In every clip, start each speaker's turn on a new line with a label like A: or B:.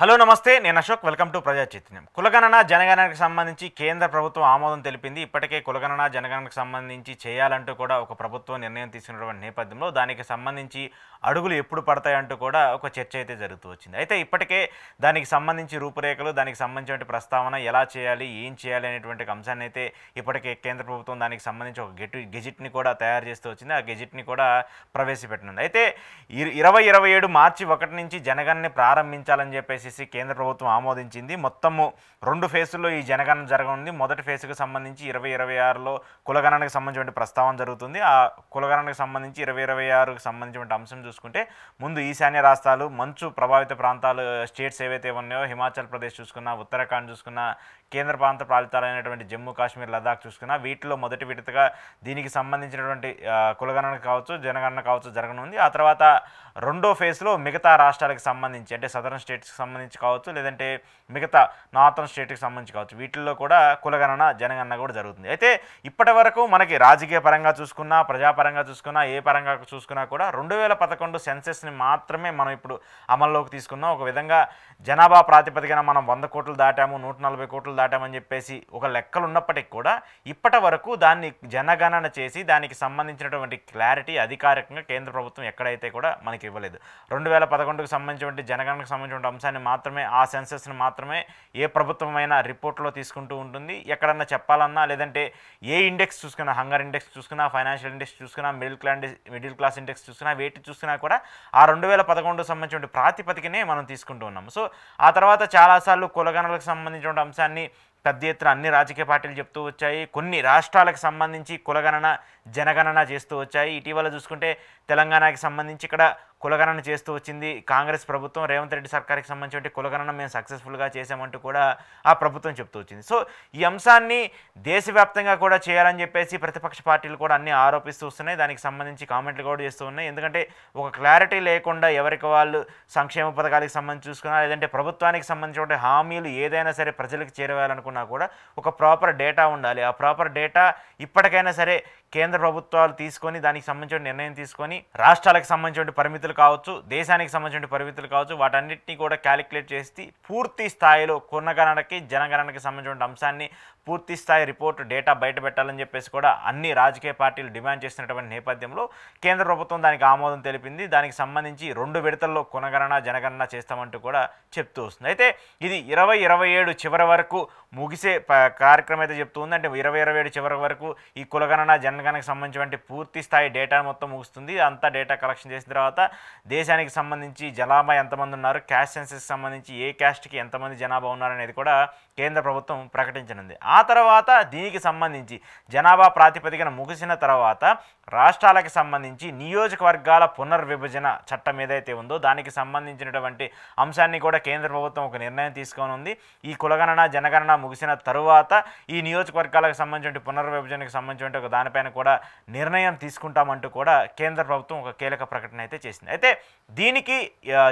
A: Hello నమస్తే నేను Ashok welcome to ప్రజా చైతన్యం. కులగణన జనగణనకు సంబంధించి కేంద్ర ప్రభుత్వం ఆమోదం తెలిపింది. ఇప్పటికే కులగణన జనగణనకు సంబంధించి చేయాలంటూ కూడా ఒక ప్రభుత్వం నిర్ణయం తీసుకున్నటువంటి నేపథ్యంలో దానికి సంబంధించి అడుగులు ఎప్పుడు పడతాయంటూ కూడా ఒక చర్చ అయితే జరుగుతూ వచ్చింది. అయితే ఇప్పటికే దానికి సంబంధించి రూపురేఖలు, దానికి సంబంధించిన ప్రస్తావన ఎలా చేయాలి, ఏం చేయాలి అనేటువంటి అంశాన్ని అయితే ఇప్పటికే కేంద్ర ప్రభుత్వం దానికి సంబంధించి ఒక గెజిట్ని కూడా తయారు చేస్తూ వచ్చింది. ఆ గెజిట్ని కూడా ప్రవేశపెట్టనుంది. అయితే 2027 మార్చి 1 నుంచి జనగణనని ప్రారంభించాలని చెప్పేసి కేంద్ర ప్రభుత్వం ఆమోదించింది. మొత్తము 2 ఫేజుల్లో ఈ జనగణన జరగనుంది. మొదటి ఫేజ్కి సంబంధించి 2026లో కులగణనకు సంబంధించిన ప్రస్తావన జరుగుతుంది. ఆ కులగణనకు సంబంధించి 2026కు సంబంధించిన అంశం చూసుకుంటే ముందు ఈశాన్య రాష్ట్రాలు, మంచు ప్రభావిత ప్రాంతాలు స్టేట్స్ ఏవైతే ఉన్నాయో హిమాచల్ ప్రదేశ్ చూసుకున్నా, ఉత్తరాఖండ్ చూసుకున్నా, కేంద్ర ప్రాంత ప్రాంతాలైనటువంటి జమ్మూ కాశ్మీర్, లదాఖ్ చూసుకున్నా వీటిలో మొదటి విడతగా దీనికి సంబంధించినటువంటి కులగణన కావచ్చు, జనగణన కావచ్చు జరగనుంది. ఆ తర్వాత రెండో ఫేజ్లో మిగతా రాష్ట్రాలకు సంబంధించి అంటే సదరన్ స్టేట్స్కి సంబంధించి కావచ్చు, లేదంటే మిగతా నార్థన్ స్టేట్కి సంబంధించి కావచ్చు, వీటిల్లో కూడా కులగణన జనగణన కూడా జరుగుతుంది. అయితే ఇప్పటి వరకు మనకి రాజకీయ పరంగా చూసుకున్నా, ప్రజాపరంగా చూసుకున్నా, ఏ పరంగా చూసుకున్నా కూడా 2011 సెన్సెస్ని మాత్రమే మనం ఇప్పుడు అమల్లోకి తీసుకున్నాం. ఒక విధంగా జనాభా ప్రాతిపదికన మనం 100 కోట్లు దాటాము, 140 కోట్లు దాటామని చెప్పేసి ఒక లెక్కలు ఉన్నప్పటికీ కూడా ఇప్పటి వరకు దాన్ని జనగణన చేసి దానికి సంబంధించినటువంటి క్లారిటీ అధికారికంగా కేంద్ర ప్రభుత్వం ఎక్కడైతే కూడా మనకి ఇవ్వలేదు. 2011కు సంబంధించినటువంటి జనగణనకు సంబంధించిన అంశాన్ని మాత్రమే, ఆ సెన్సెస్ని మాత్రమే ఏ ప్రభుత్వమైనా రిపోర్ట్లో తీసుకుంటూ ఉంటుంది. ఎక్కడన్నా చెప్పాలన్నా, లేదంటే ఏ ఇండెక్స్ చూసుకున్నా, హంగర్ ఇండెక్స్ చూసుకున్నా, ఫైనాన్షియల్ ఇండెక్స్ చూసుకున్నా, మిడిల్ క్లాస్ ఇండెక్స్ చూసుకున్నా, వేటి చూసుకున్నా కూడా ఆ 2011కు సంబంధించిన ప్రాతిపదికనే మనం తీసుకుంటూ ఉన్నాము. సో ఆ తర్వాత చాలాసార్లు కులగణనలకు సంబంధించిన అంశాన్ని పెద్ద ఎత్తున అన్ని రాజకీయ పార్టీలు చెప్తూ వచ్చాయి. కొన్ని రాష్ట్రాలకు సంబంధించి కులగణన జనగణన చేస్తూ వచ్చాయి. ఇటీవల చూసుకుంటే తెలంగాణకి సంబంధించి ఇక్కడ కులగణన చేస్తూ వచ్చింది కాంగ్రెస్ ప్రభుత్వం. రేవంత్ రెడ్డి సర్కార్కి సంబంధించి కులగణన మేము సక్సెస్ఫుల్గా చేసామంటూ కూడా ఆ ప్రభుత్వం చెప్తూ వచ్చింది. సో ఈ అంశాన్ని దేశవ్యాప్తంగా కూడా చేయాలని చెప్పేసి ప్రతిపక్ష పార్టీలు కూడా అన్ని ఆరోపిస్తూ వస్తున్నాయి. దానికి సంబంధించి కామెంట్లు కూడా చేస్తూ ఉన్నాయి. ఎందుకంటే ఒక క్లారిటీ లేకుండా ఎవరికి వాళ్ళు సంక్షేమ పథకాలకు సంబంధించి చూసుకున్నా, లేదంటే ప్రభుత్వానికి సంబంధించిన హామీలు ఏదైనా సరే ప్రజలకు చేరవేయాలనుకున్నా కూడా ఒక ప్రాపర్ డేటా ఉండాలి. ఆ ప్రాపర్ డేటా ఇప్పటికైనా సరే కేంద్ర ప్రభుత్వాలు తీసుకొని దానికి సంబంధించిన నిర్ణయం తీసుకొని రాష్ట్రాలకు సంబంధించిన పరిమితులు కావచ్చు, దేశానికి సంబంధించిన పరిమితులు కావచ్చు, వాటన్నిటిని కూడా క్యాలిక్యులేట్ చేసి పూర్తి స్థాయిలో కులగణనకి జనగణనకి సంబంధించిన అంశాన్ని పూర్తి స్థాయి రిపోర్టు డేటా బయట పెట్టాలని చెప్పేసి కూడా అన్ని రాజకీయ పార్టీలు డిమాండ్ చేస్తున్నటువంటి నేపథ్యంలో కేంద్ర ప్రభుత్వం దానికి ఆమోదం తెలిపింది. దానికి సంబంధించి 2 విడతల్లో కులగణన జనగణన చేస్తామంటూ కూడా చెప్తూ వస్తుంది. అయితే ఇది 2027 చివరి వరకు ముగిసే కార్యక్రమం అయితే చెప్తూ ఉంది. అంటే 2027 చివరి వరకు ఈ కులగణన జనగణనకు సంబంధించిన పూర్తి స్థాయి డేటా మొత్తం ముగుస్తుంది. అంతా డేటా కలెక్షన్ చేసిన తర్వాత దేశానికి సంబంధించి జనాభా ఎంతమంది ఉన్నారు, క్యాస్ట్ సెన్సెస్కి సంబంధించి ఏ క్యాస్ట్కి ఎంతమంది జనాభా ఉన్నారనేది కూడా కేంద్ర ప్రభుత్వం ప్రకటించనుంది. ఆ తర్వాత దీనికి సంబంధించి జనాభా ప్రాతిపదికన ముగిసిన తర్వాత రాష్ట్రాలకు సంబంధించి నియోజకవర్గాల పునర్విభజన చట్టం ఏదైతే ఉందో దానికి సంబంధించినటువంటి అంశాన్ని కూడా కేంద్ర ప్రభుత్వం ఒక నిర్ణయం తీసుకొని ఉంది. ఈ కులగణన జనగణన ముగిసిన తరువాత ఈ నియోజకవర్గాలకు సంబంధించిన పునర్విభజనకు సంబంధించిన ఒక దానిపైన కూడా నిర్ణయం తీసుకుంటామంటూ కూడా కేంద్ర ప్రభుత్వం ఒక కీలక ప్రకటన అయితే చేసింది. అయితే దీనికి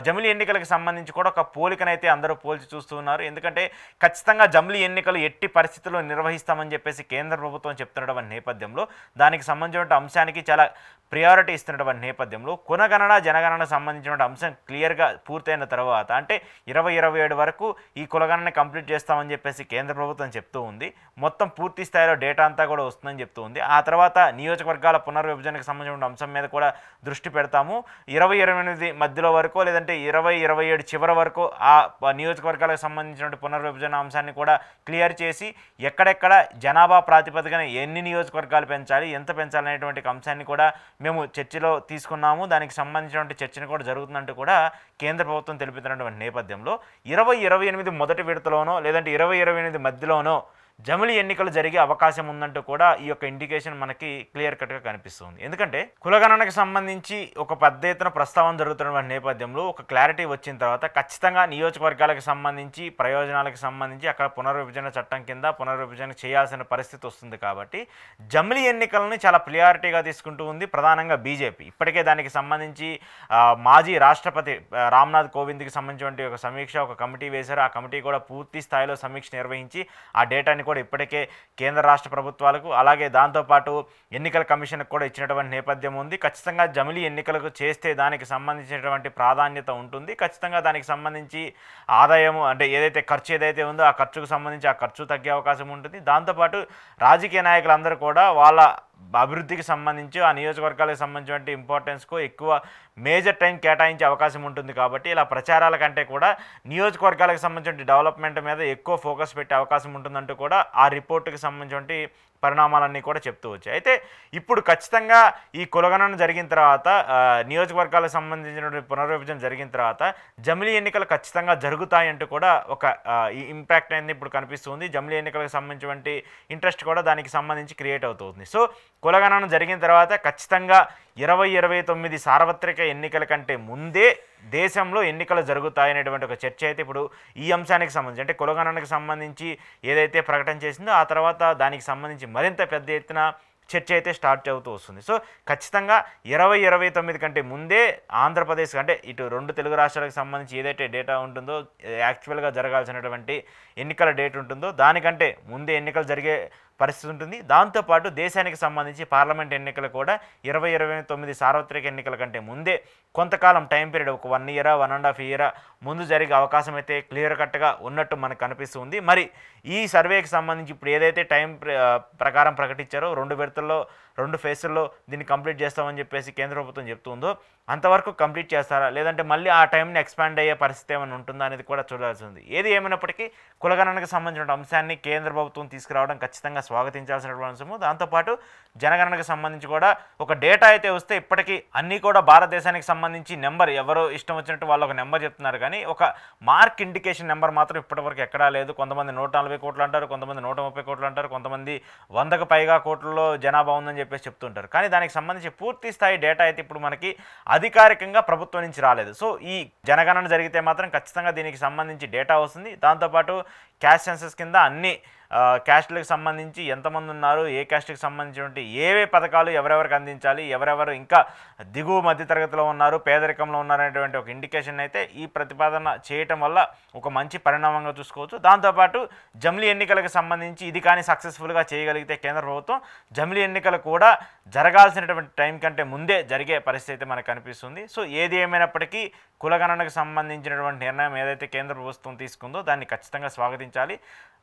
A: జమిలీ ఎన్నికలకు సంబంధించి కూడా ఒక పోలికనైతే అందరూ పోల్చి చూస్తూ ఉన్నారు. ఎందుకంటే ఖచ్చితంగా జమిలీ ఎన్నికలు ఎట్టి పరిస్థితుల్లో నిర్వహిస్తామని చెప్పేసి కేంద్ర ప్రభుత్వం చెప్తున్నటువంటి నేపథ్యంలో దానికి సంబంధించిన అంశానికి చాలా ప్రియారిటీ ఇస్తున్నటువంటి నేపథ్యంలో కులగణన జనగణన సంబంధించిన అంశం క్లియర్గా పూర్తయిన తర్వాత అంటే 2027 వరకు ఈ కులగణన కంప్లీట్ చేస్తామని చెప్పేసి కేంద్ర ప్రభుత్వం చెప్తూ ఉంది. మొత్తం పూర్తి స్థాయిలో డేటా అంతా కూడా వస్తుందని చెప్తూ ఉంది. ఆ తర్వాత నియోజకవర్గాల పునర్విభజనకు సంబంధించిన అంశం మీద కూడా దృష్టి పెడతాము. 2028 మధ్యలో వరకు, లేదంటే 2027 చివరి వరకు ఆ నియోజకవర్గాలకు సంబంధించిన పునర్విభజన అంశాన్ని కూడా క్లియర్ చేసి ఎక్కడెక్కడ జనాభా ప్రాతిపదికన ఎన్ని నియోజకవర్గాలు పెంచాలి, ఎంత పెంచాలనేటువంటి అంశాన్ని కూడా మేము చర్చలో తీసుకున్నాము. దానికి సంబంధించినటువంటి చర్చను కూడా జరుగుతుందంటూ కూడా కేంద్ర ప్రభుత్వం తెలుపుతున్నటువంటి నేపథ్యంలో 2028 మొదటి విడతలోనో, లేదంటే 2028 మధ్యలోనో జమిలీ ఎన్నికలు జరిగే అవకాశం ఉందంటూ కూడా ఈ యొక్క ఇండికేషన్ మనకి క్లియర్ కట్గా కనిపిస్తుంది. ఎందుకంటే కులగణనకు సంబంధించి ఒక పెద్ద ఎత్తున ప్రస్తావన జరుగుతున్న నేపథ్యంలో ఒక క్లారిటీ వచ్చిన తర్వాత ఖచ్చితంగా నియోజకవర్గాలకు సంబంధించి ప్రయోజనాలకు సంబంధించి అక్కడ పునర్విభజన చట్టం కింద పునర్విభజన చేయాల్సిన పరిస్థితి వస్తుంది. కాబట్టి జమిలీ ఎన్నికలను చాలా ప్రియారిటీగా తీసుకుంటూ ఉంది ప్రధానంగా బీజేపీ. ఇప్పటికే దానికి సంబంధించి మాజీ రాష్ట్రపతి రామ్నాథ్ కోవింద్కి సంబంధించిన ఒక సమీక్ష, ఒక కమిటీ వేశారు. ఆ కమిటీ కూడా పూర్తి స్థాయిలో సమీక్ష నిర్వహించి ఆ డేటాని కూడా ఇప్పటికే కేంద్ర రాష్ట్ర ప్రభుత్వాలకు అలాగే దాంతోపాటు ఎన్నికల కమిషన్కి కూడా ఇచ్చినటువంటి నేపథ్యం ఉంది. ఖచ్చితంగా జమిలీ ఎన్నికలకు చేస్తే దానికి సంబంధించినటువంటి ప్రాధాన్యత ఉంటుంది. ఖచ్చితంగా దానికి సంబంధించి ఆదాయము అంటే ఏదైతే ఖర్చు ఏదైతే ఉందో ఆ ఖర్చుకు సంబంధించి ఆ ఖర్చు తగ్గే అవకాశం ఉంటుంది. దాంతోపాటు రాజకీయ నాయకులందరూ కూడా వాళ్ళ అభివృద్ధికి సంబంధించి ఆ నియోజకవర్గాలకు సంబంధించిన ఇంపార్టెన్స్కు ఎక్కువ మేజర్ టైం కేటాయించే అవకాశం ఉంటుంది. కాబట్టి ఇలా ప్రచారాల కంటే కూడా నియోజకవర్గాలకు సంబంధించిన డెవలప్మెంట్ మీద ఎక్కువ ఫోకస్ పెట్టే అవకాశం ఉంటుందంటూ కూడా ఆ రిపోర్టుకి సంబంధించిన పరిణామాలన్నీ కూడా చెప్తూ వచ్చాయి. అయితే ఇప్పుడు ఖచ్చితంగా ఈ కులగణన జరిగిన తర్వాత నియోజకవర్గాలకు సంబంధించినటువంటి పునర్విభజన జరిగిన తర్వాత జమిలీ ఎన్నికలు ఖచ్చితంగా జరుగుతాయంటూ కూడా ఒక ఇంపాక్ట్ అనేది ఇప్పుడు కనిపిస్తుంది. జమిలీ ఎన్నికలకు సంబంధించినటువంటి ఇంట్రెస్ట్ కూడా దానికి సంబంధించి క్రియేట్ అవుతుంది. సో కులగణన జరిగిన తర్వాత ఖచ్చితంగా 2029 సార్వత్రిక ఎన్నికల కంటే ముందే దేశంలో ఎన్నికలు జరుగుతాయనేటువంటి ఒక చర్చ అయితే ఇప్పుడు ఈ అంశానికి సంబంధించి అంటే కులగణనకు సంబంధించి ఏదైతే ప్రకటన చేసిందో ఆ తర్వాత దానికి సంబంధించి మరింత పెద్ద ఎత్తున చర్చ అయితే స్టార్ట్ అవుతూ వస్తుంది. సో ఖచ్చితంగా 2029 కంటే ముందే ఆంధ్రప్రదేశ్ అంటే ఇటు రెండు తెలుగు రాష్ట్రాలకు సంబంధించి ఏదైతే డేటా ఉంటుందో యాక్చువల్గా జరగాల్సినటువంటి ఎన్నికల డేట్ ఉంటుందో దానికంటే ముందే ఎన్నికలు జరిగే పరిస్థితి ఉంటుంది. దాంతోపాటు దేశానికి సంబంధించి పార్లమెంట్ ఎన్నికలు కూడా 2029 సార్వత్రిక ఎన్నికల కంటే ముందే కొంతకాలం టైం పీరియడ్ ఒక 1 ఇయర్ 1.5 ఇయర్ ముందు జరిగే అవకాశం అయితే క్లియర్ కట్గా ఉన్నట్టు మనకు కనిపిస్తుంది. మరి ఈ సర్వేకి సంబంధించి ఇప్పుడు ఏదైతే టైం ప్రకారం ప్రకటించారో 2 విడతల్లో 2 ఫేజుల్లో దీన్ని కంప్లీట్ చేస్తామని చెప్పేసి కేంద్ర ప్రభుత్వం చెప్తుందో అంతవరకు కంప్లీట్ చేస్తారా లేదంటే మళ్ళీ ఆ టైంని ఎక్స్పాండ్ అయ్యే పరిస్థితి ఏమైనా ఉంటుందా అనేది కూడా చూడాల్సి ఉంది. ఏది ఏమైనప్పటికీ కులగణనకు సంబంధించిన అంశాన్ని కేంద్ర ప్రభుత్వం తీసుకురావడం ఖచ్చితంగా స్వాగతించాల్సినటువంటి అంశము. దాంతోపాటు జనగణనకు సంబంధించి కూడా ఒక డేటా అయితే వస్తే ఇప్పటికీ అన్నీ కూడా భారతదేశానికి సంబంధించి నెంబర్ ఎవరు ఇష్టం వచ్చినట్టు వాళ్ళు ఒక నెంబర్ చెప్తున్నారు కానీ ఒక మార్క్ ఇండికేషన్ నెంబర్ మాత్రం ఇప్పటివరకు ఎక్కడా లేదు. కొంతమంది 140 కోట్లు అంటారు, కొంతమంది 130 కోట్లు అంటారు, కొంతమంది 100కు పైగా కోట్లలో జనాభా ఉందని చెప్పేసి చెప్తుంటారు. కానీ దానికి సంబంధించి పూర్తి స్థాయి డేటా అయితే ఇప్పుడు మనకి అధికారికంగా ప్రభుత్వం నుంచి రాలేదు. సో ఈ జనగణన జరిగితే మాత్రం ఖచ్చితంగా దీనికి సంబంధించి డేటా వస్తుంది. దాంతోపాటు క్యాస్ట్ సెన్సస్ కింద అన్ని క్యాస్ట్లకు సంబంధించి ఎంతమంది ఉన్నారు, ఏ క్యాస్ట్కి సంబంధించినటువంటి ఏవే పథకాలు ఎవరెవరికి అందించాలి, ఎవరెవరు ఇంకా దిగువ మధ్యతరగతిలో ఉన్నారు, పేదరికంలో ఉన్నారనేటువంటి ఒక ఇండికేషన్ అయితే ఈ ప్రతిపాదన చేయటం వల్ల ఒక మంచి పరిణామంగా చూసుకోవచ్చు. దాంతోపాటు జమిలీ ఎన్నికలకు సంబంధించి ఇది కానీ సక్సెస్ఫుల్గా చేయగలిగితే కేంద్ర ప్రభుత్వం జమిలీ ఎన్నికలు కూడా జరగాల్సినటువంటి టైం కంటే ముందే జరిగే పరిస్థితి మనకు కనిపిస్తుంది. సో ఏది ఏమైనప్పటికీ కులగణనకు సంబంధించినటువంటి నిర్ణయం ఏదైతే కేంద్ర ప్రభుత్వం తీసుకుందో దాన్ని ఖచ్చితంగా స్వాగతించాలి.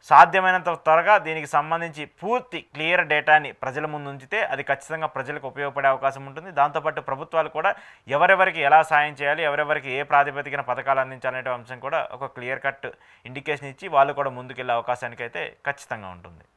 A: సాధ్యమైనంత త్వరగా దీనికి సంబంధించి పూర్తి క్లియర్ డేటాని ప్రజల ముందు ఉంచితే అది ఖచ్చితంగా ప్రజలకు ఉపయోగపడే అవకాశం ఉంటుంది. దాంతోపాటు ప్రభుత్వాలు కూడా ఎవరెవరికి ఎలా సాయం చేయాలి, ఎవరెవరికి ఏ ప్రాతిపదికన పథకాలు అందించాలనే అంశం కూడా ఒక క్లియర్ కట్ ఇండికేషన్ ఇచ్చి వాళ్ళు కూడా ముందుకెళ్ళే అవకాశానికి అయితే ఖచ్చితంగా ఉంటుంది.